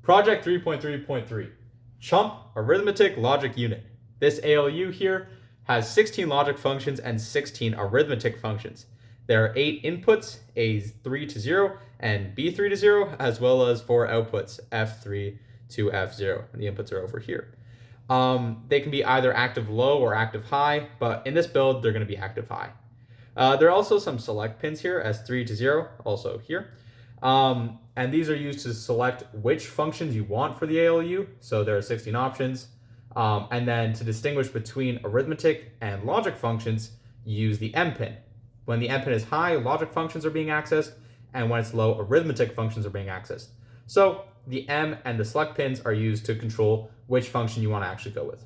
Project 3.3.3, CHUMP Arithmetic Logic Unit. This ALU here has 16 logic functions and 16 arithmetic functions. There are 8 inputs, A3 to 0 and B3 to 0, as well as 4 outputs, F3 to F0. And the inputs are over here. They can be either active low or active high, but in this build, they're going to be active high. There are also some select pins here, S3 to 0, also here. And these are used to select which functions you want for the ALU. So there are 16 options. And then to distinguish between arithmetic and logic functions, use the M pin. When the M pin is high, logic functions are being accessed, and when it's low, arithmetic functions are being accessed. So the M and the select pins are used to control which function you want to actually go with.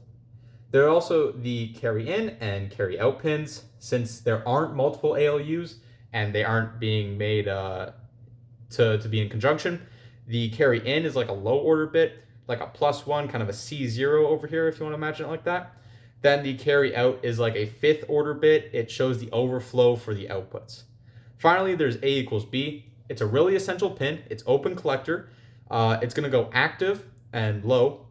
There are also the carry in and carry out pins. Since there aren't multiple ALUs and they aren't being made to be in conjunction, the carry in is like a low order bit, like a +1, kind of a C0 over here if you want to imagine it like that. Then the carry out is like a 5th order bit. It shows the overflow for the outputs. Finally, there's A equals B. It's a really essential pin. It's open collector. It's going to go active and low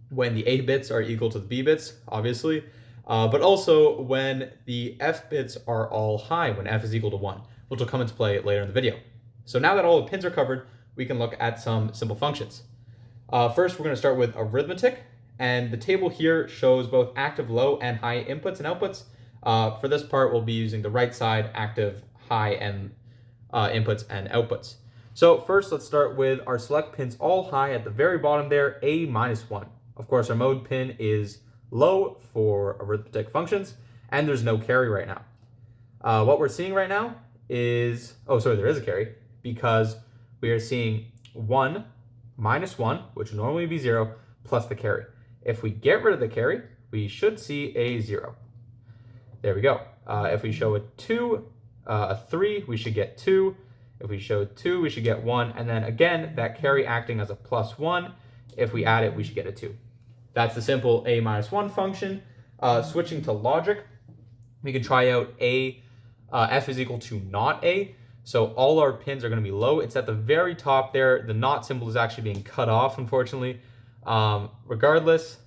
when the A bits are equal to the B bits, obviously, but also when the F bits are all high, when F is equal to 1, which will come into play later in the video. So now that all the pins are covered, we can look at some simple functions. First, we're going to start with arithmetic, and the table here shows both active low and high inputs and outputs. For this part, we'll be using the right side, active, high, and inputs and outputs. So first, let's start with our select pins all high at the very bottom there, A-1. Of course, our mode pin is low for arithmetic functions, and there's no carry right now. What we're seeing right now is, there is a carry, because we are seeing 1 minus 1, which would normally be 0, plus the carry. If we get rid of the carry, we should see a 0. There we go. If we show a 2, a 3, we should get 2. If we show 2, we should get 1. And then again, that carry acting as a +1. If we add it, we should get a 2. That's the simple A-1 function. Switching to logic, we can try out F is equal to not A. So all our pins are going to be low. It's at the very top there. The not symbol is actually being cut off, unfortunately. Regardless,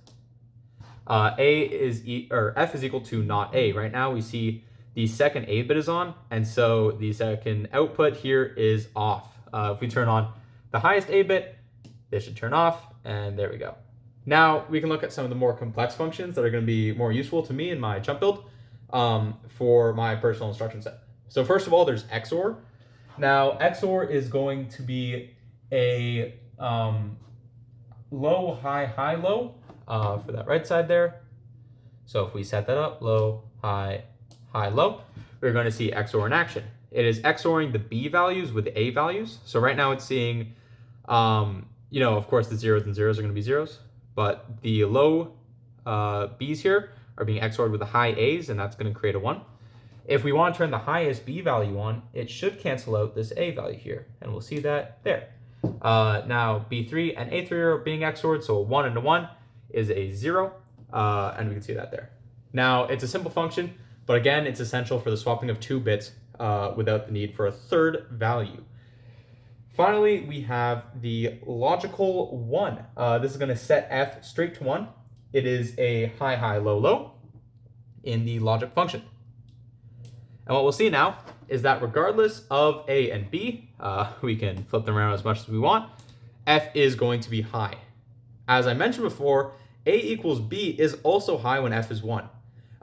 F is equal to not A. Right now we see the second A bit is on, and so the second output here is off. If we turn on the highest A bit, this should turn off, and there we go. Now we can look at some of the more complex functions that are going to be more useful to me in my CHUMP build for my personal instruction set. So first of all, there's XOR. Now XOR is going to be a low, high, high, low for that right side there. So if we set that up, low, high, high, low, we're going to see XOR in action. It is XORing the B values with the A values. So right now it's seeing, of course the zeros and zeros are going to be zeros, but the low B's here are being XORed with the high A's, and that's going to create a 1. If we want to turn the highest B value on, it should cancel out this A value here, and we'll see that there. Now B3 and A3 are being XORed, so a 1 and a 1 is a 0, and we can see that there. Now it's a simple function, but again, it's essential for the swapping of 2 bits without the need for a third value. Finally, we have the logical 1. This is going to set F straight to 1. It is a high, high, low, low in the logic function. And what we'll see now is that regardless of A and B, we can flip them around as much as we want, F is going to be high. As I mentioned before, A equals B is also high when F is 1.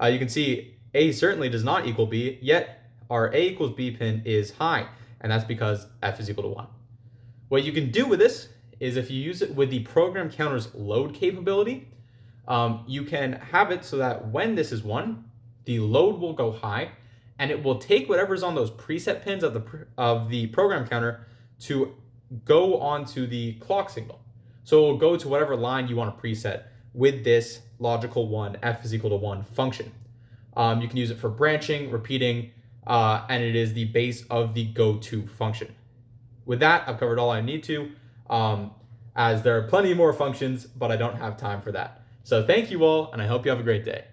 You can see A certainly does not equal B, yet our A equals B pin is high, and that's because F is equal to 1. What you can do with this is if you use it with the program counter's load capability, you can have it so that when this is 1, the load will go high, and it will take whatever's on those preset pins of the program counter to go onto the clock signal. So it will go to whatever line you want to preset with this logical 1, F is equal to 1 function. You can use it for branching, repeating, and it is the base of the go-to function. With that, I've covered all I need to, as there are plenty more functions, but I don't have time for that. So thank you all, and I hope you have a great day.